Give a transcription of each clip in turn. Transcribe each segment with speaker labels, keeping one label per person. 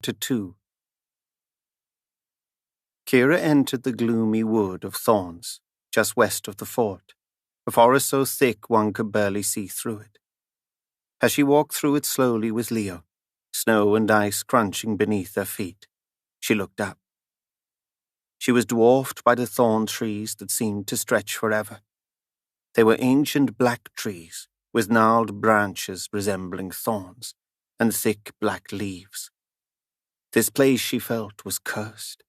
Speaker 1: Chapter 2. Kira entered the gloomy wood of thorns, just west of the fort, a forest so thick one could barely see through it. As she walked through it slowly with Leo, snow and ice crunching beneath their feet, she looked up. She was dwarfed by the thorn trees that seemed to stretch forever. They were ancient black trees, with gnarled branches resembling thorns, and thick black leaves. This place, she felt, was cursed.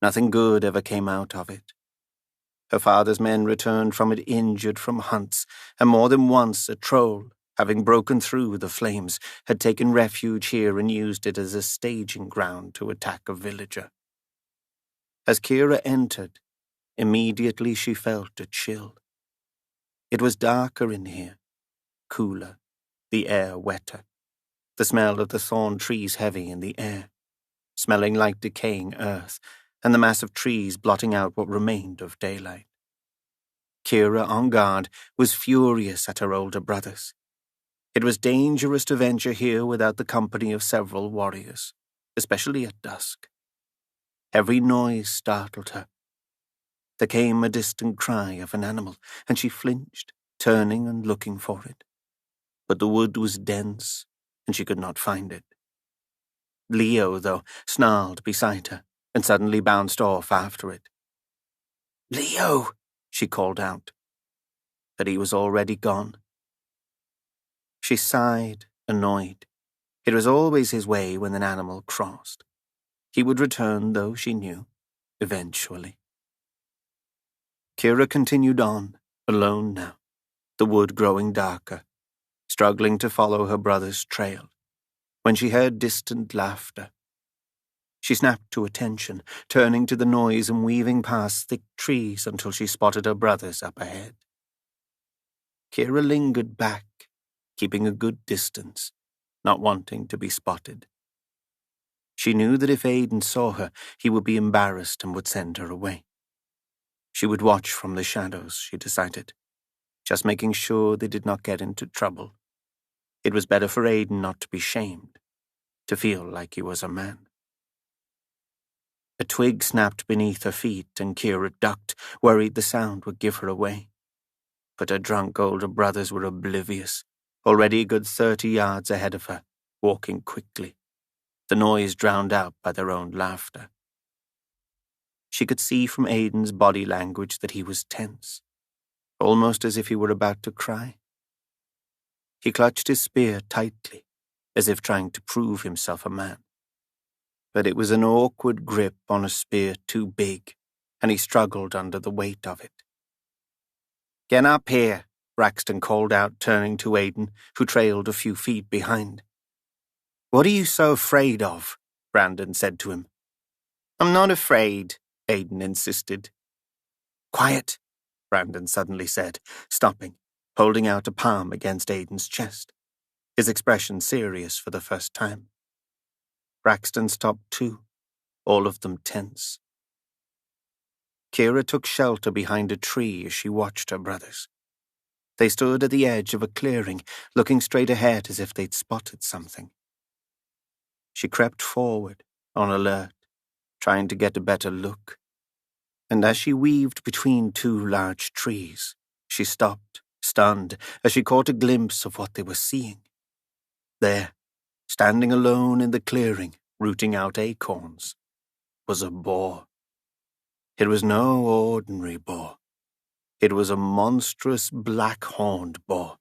Speaker 1: Nothing good ever came out of it. Her father's men returned from it injured from hunts, and more than once a troll, having broken through the flames, had taken refuge here and used it as a staging ground to attack a villager. As Kira entered, immediately she felt a chill. It was darker in here, cooler, the air wetter, the smell of the thorn trees heavy in the air, smelling like decaying earth, and the mass of trees blotting out what remained of daylight. Kira, on guard, was furious at her older brothers. It was dangerous to venture here without the company of several warriors, especially at dusk. Every noise startled her. There came a distant cry of an animal, and she flinched, turning and looking for it. But the wood was dense, and she could not find it. Leo, though, snarled beside her, and suddenly bounced off after it. "Leo!" she called out. But he was already gone. She sighed, annoyed. It was always his way when an animal crossed. He would return, though, she knew, eventually. Kira continued on, alone now, the wood growing darker, struggling to follow her brother's trail, when she heard distant laughter. She snapped to attention, turning to the noise and weaving past thick trees until she spotted her brothers up ahead. Kira lingered back, keeping a good distance, not wanting to be spotted. She knew that if Aiden saw her, he would be embarrassed and would send her away. She would watch from the shadows, she decided, just making sure they did not get into trouble. It was better for Aiden not to be shamed, to feel like he was a man. A twig snapped beneath her feet, and Kira ducked, worried the sound would give her away. But her drunk older brothers were oblivious, already a good 30 yards ahead of her, walking quickly, the noise drowned out by their own laughter. She could see from Aiden's body language that he was tense, almost as if he were about to cry. He clutched his spear tightly, as if trying to prove himself a man. But it was an awkward grip on a spear too big, and he struggled under the weight of it. "Get up here," Braxton called out, turning to Aiden, who trailed a few feet behind. "What are you so afraid of?" Brandon said to him. "I'm not afraid," Aiden insisted. "Quiet," Brandon suddenly said, stopping, holding out a palm against Aiden's chest, his expression serious for the first time. Braxton stopped too, all of them tense. Kira took shelter behind a tree as she watched her brothers. They stood at the edge of a clearing, looking straight ahead as if they'd spotted something. She crept forward, on alert, trying to get a better look. And as she weaved between two large trees, she stopped, stunned, as she caught a glimpse of what they were seeing. There, standing alone in the clearing, rooting out acorns, was a boar. It was no ordinary boar. It was a monstrous black-horned boar,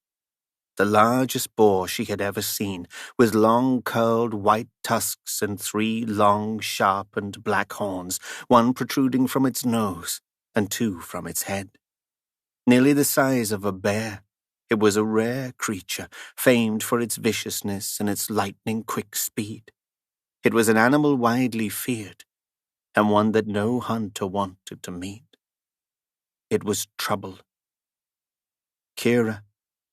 Speaker 1: the largest boar she had ever seen, with long curled white tusks and 3 long, sharpened black horns, one protruding from its nose and 2 from its head. Nearly the size of a bear, it was a rare creature, famed for its viciousness and its lightning-quick speed. It was an animal widely feared, and one that no hunter wanted to meet. It was trouble. Kira,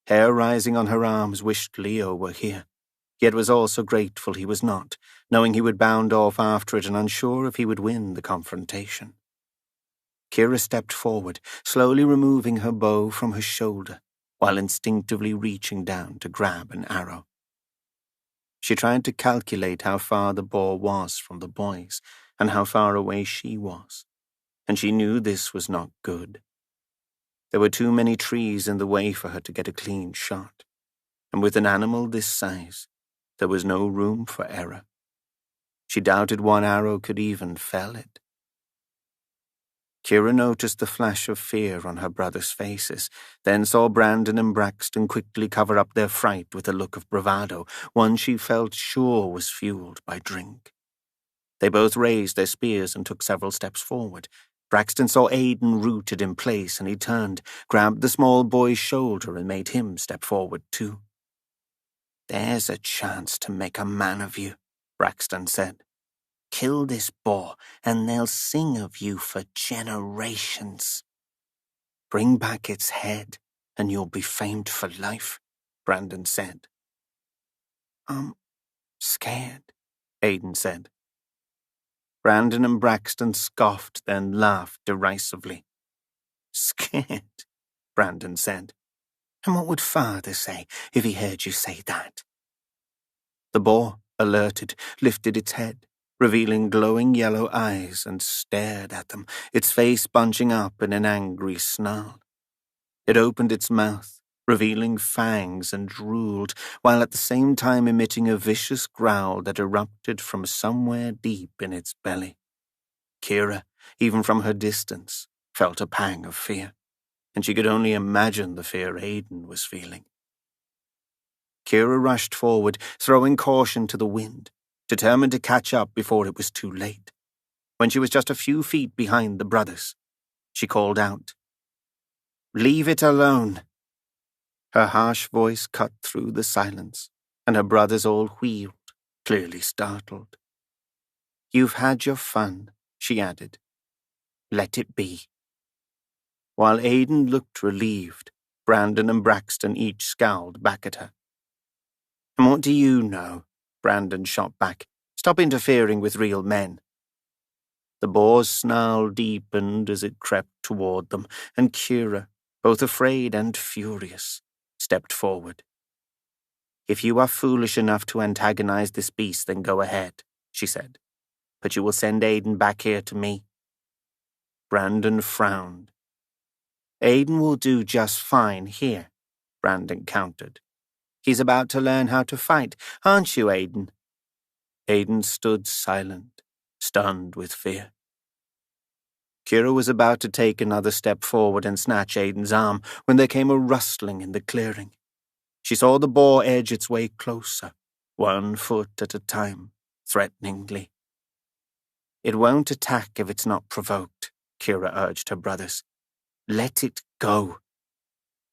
Speaker 1: hair rising on her arms, wished Leo were here, yet was also grateful he was not, knowing he would bound off after it and unsure if he would win the confrontation. Kira stepped forward, slowly removing her bow from her shoulder, while instinctively reaching down to grab an arrow. She tried to calculate how far the boar was from the boys and how far away she was, and she knew this was not good. There were too many trees in the way for her to get a clean shot, and with an animal this size, there was no room for error. She doubted one arrow could even fell it. Kira noticed the flash of fear on her brothers' faces, then saw Brandon and Braxton quickly cover up their fright with a look of bravado, one she felt sure was fueled by drink. They both raised their spears and took several steps forward. Braxton saw Aidan rooted in place, and he turned, grabbed the small boy's shoulder and made him step forward too. "There's a chance to make a man of you," Braxton said. "Kill this boar, and they'll sing of you for generations. Bring back its head, and you'll be famed for life," Brandon said. "I'm scared," Aidan said. Brandon and Braxton scoffed, then laughed derisively. "Scared," Brandon said. "And what would Father say if he heard you say that?" The boar, alerted, lifted its head, revealing glowing yellow eyes, and stared at them, its face bunching up in an angry snarl. It opened its mouth, revealing fangs, and drooled, while at the same time emitting a vicious growl that erupted from somewhere deep in its belly. Kira, even from her distance, felt a pang of fear, and she could only imagine the fear Aidan was feeling. Kira rushed forward, throwing caution to the wind, determined to catch up before it was too late. When she was just a few feet behind the brothers, she called out, "Leave it alone." Her harsh voice cut through the silence, and her brothers all wheeled, clearly startled. "You've had your fun," she added. "Let it be." While Aidan looked relieved, Brandon and Braxton each scowled back at her. "And what do you know?" Brandon shot back. "Stop interfering with real men." The boar's snarl deepened as it crept toward them, and Kira, both afraid and furious, stepped forward. "If you are foolish enough to antagonize this beast, then go ahead," she said. "But you will send Aidan back here to me." Brandon frowned. "Aidan will do just fine here," Brandon countered. "He's about to learn how to fight, aren't you, Aidan?" Aidan stood silent, stunned with fear. Kira was about to take another step forward and snatch Aidan's arm when there came a rustling in the clearing. She saw the boar edge its way closer, 1 foot at a time, threateningly. "It won't attack if it's not provoked," Kira urged her brothers. "Let it go."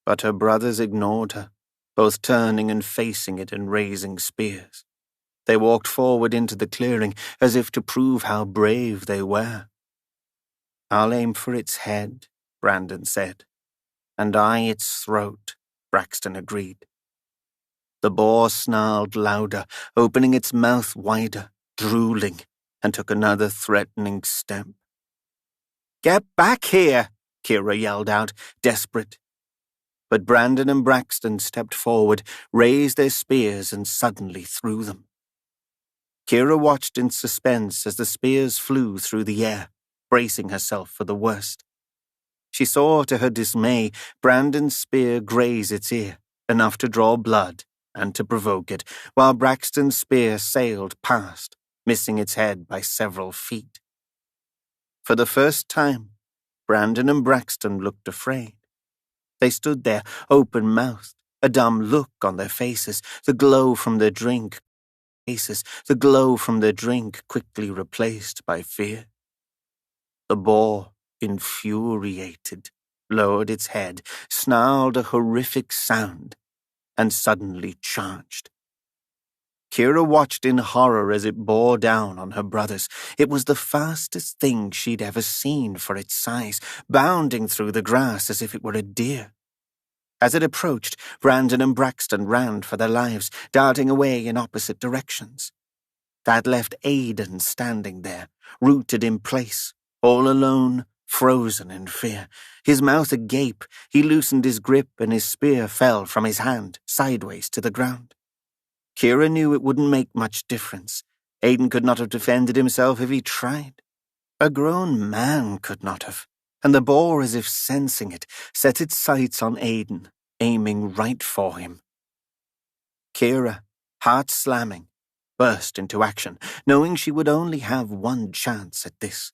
Speaker 1: But her brothers ignored her, both turning and facing it and raising spears. They walked forward into the clearing as if to prove how brave they were. "I'll aim for its head," Brandon said. "And I its throat," Braxton agreed. The boar snarled louder, opening its mouth wider, drooling, and took another threatening step. "Get back here!" Kira yelled out, desperate. But Brandon and Braxton stepped forward, raised their spears, and suddenly threw them. Kira watched in suspense as the spears flew through the air, bracing herself for the worst. She saw, to her dismay, Brandon's spear graze its ear, enough to draw blood and to provoke it, while Braxton's spear sailed past, missing its head by several feet. For the first time, Brandon and Braxton looked afraid. They stood there, open-mouthed, a dumb look on their faces, the glow from their drink quickly replaced by fear. The boar, infuriated, lowered its head, snarled a horrific sound, and suddenly charged. Kira watched in horror as it bore down on her brothers. It was the fastest thing she'd ever seen for its size, bounding through the grass as if it were a deer. As it approached, Brandon and Braxton ran for their lives, darting away in opposite directions. That left Aidan standing there, rooted in place, all alone, frozen in fear. His mouth agape, he loosened his grip and his spear fell from his hand, sideways to the ground. Kira knew it wouldn't make much difference. Aidan could not have defended himself if he tried. A grown man could not have, and the boar, as if sensing it, set its sights on Aidan, aiming right for him. Kira, heart slamming, burst into action, knowing she would only have one chance at this.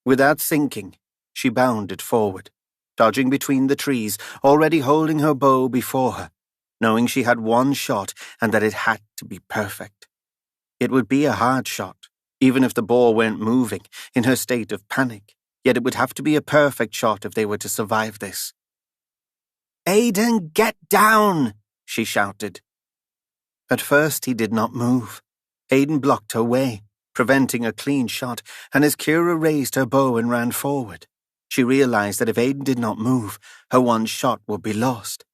Speaker 1: Without thinking, she bounded forward, dodging between the trees, already holding her bow before her, knowing she had one shot and that it had to be perfect. It would be a hard shot, even if the boar weren't moving, in her state of panic, yet it would have to be a perfect shot if they were to survive this. "Aidan, get down!" she shouted. At first he did not move. Aidan blocked her way, preventing a clean shot, and as Kira raised her bow and ran forward, she realized that if Aidan did not move, her one shot would be lost.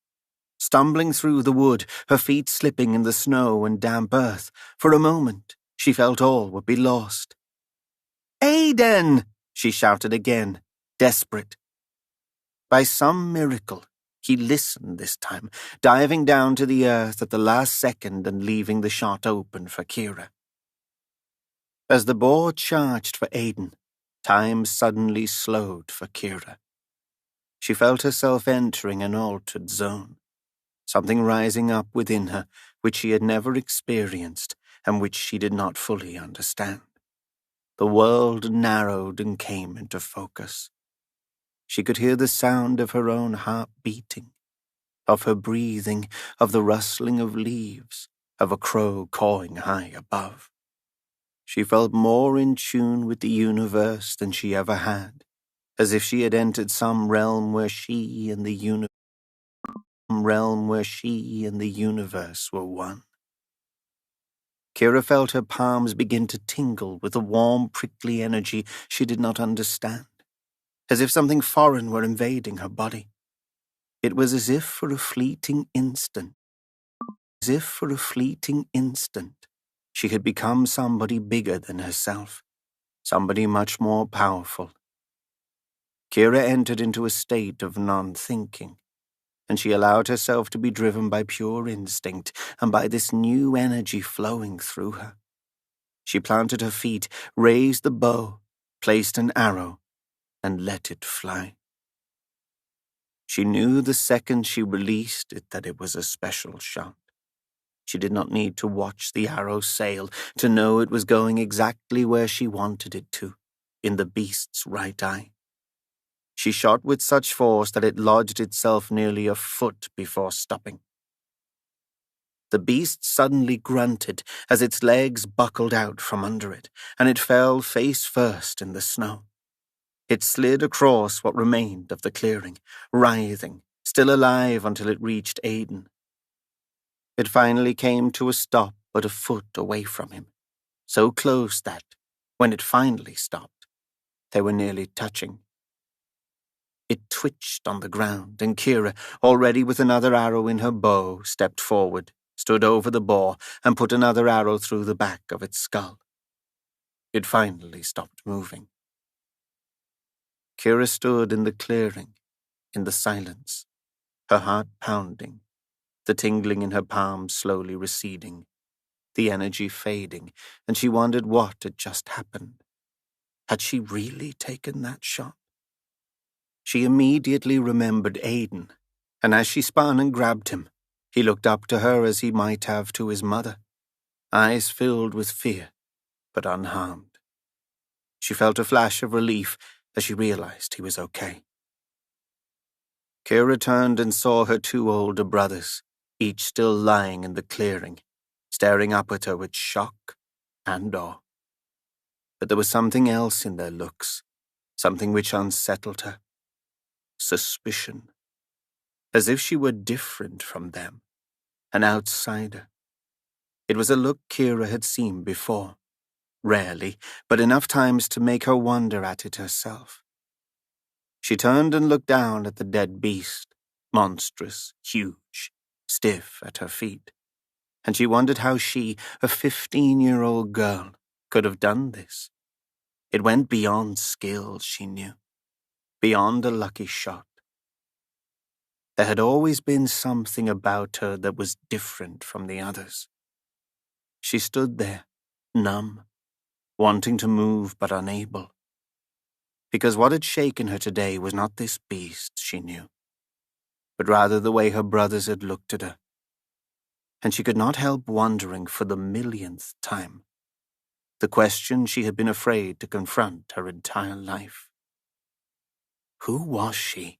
Speaker 1: Stumbling through the wood, her feet slipping in the snow and damp earth, for a moment she felt all would be lost. "Aidan!" she shouted again, desperate. By some miracle, he listened this time, diving down to the earth at the last second and leaving the shot open for Kira. As the boar charged for Aidan, time suddenly slowed for Kira. She felt herself entering an altered zone, something rising up within her which she had never experienced and which she did not fully understand. The world narrowed and came into focus. She could hear the sound of her own heart beating, of her breathing, of the rustling of leaves, of a crow cawing high above. She felt more in tune with the universe than she ever had, as if she had entered some realm where she and the universe were one. Kira felt her palms begin to tingle with a warm, prickly energy she did not understand, as if something foreign were invading her body. It was as if for a fleeting instant, she had become somebody bigger than herself, somebody much more powerful. Kira entered into a state of non-thinking, and she allowed herself to be driven by pure instinct and by this new energy flowing through her. She planted her feet, raised the bow, placed an arrow, and let it fly. She knew the second she released it that it was a special shot. She did not need to watch the arrow sail to know it was going exactly where she wanted it to, in the beast's right eye. She shot with such force that it lodged itself nearly a foot before stopping. The beast suddenly grunted as its legs buckled out from under it, and it fell face first in the snow. It slid across what remained of the clearing, writhing, still alive until it reached Aidan. It finally came to a stop but a foot away from him, so close that, when it finally stopped, they were nearly touching. It twitched on the ground, and Kira, already with another arrow in her bow, stepped forward, stood over the boar, and put another arrow through the back of its skull. It finally stopped moving. Kira stood in the clearing, in the silence, her heart pounding, the tingling in her palms slowly receding, the energy fading, and she wondered what had just happened. Had she really taken that shot? She immediately remembered Aidan, and as she spun and grabbed him, he looked up to her as he might have to his mother, eyes filled with fear, but unharmed. She felt a flash of relief as she realized he was okay. Kira turned and saw her two older brothers, each still lying in the clearing, staring up at her with shock and awe. But there was something else in their looks, something which unsettled her. Suspicion. As if she were different from them, an outsider. It was a look Kira had seen before, rarely, but enough times to make her wonder at it herself. She turned and looked down at the dead beast, monstrous, huge, stiff at her feet, and she wondered how she, a 15-year-old girl, could have done this. It went beyond skill, she knew, beyond a lucky shot. There had always been something about her that was different from the others. She stood there, numb, wanting to move but unable. Because what had shaken her today was not this beast, she knew, but rather the way her brothers had looked at her. And she could not help wondering for the millionth time the question she had been afraid to confront her entire life. Who was she?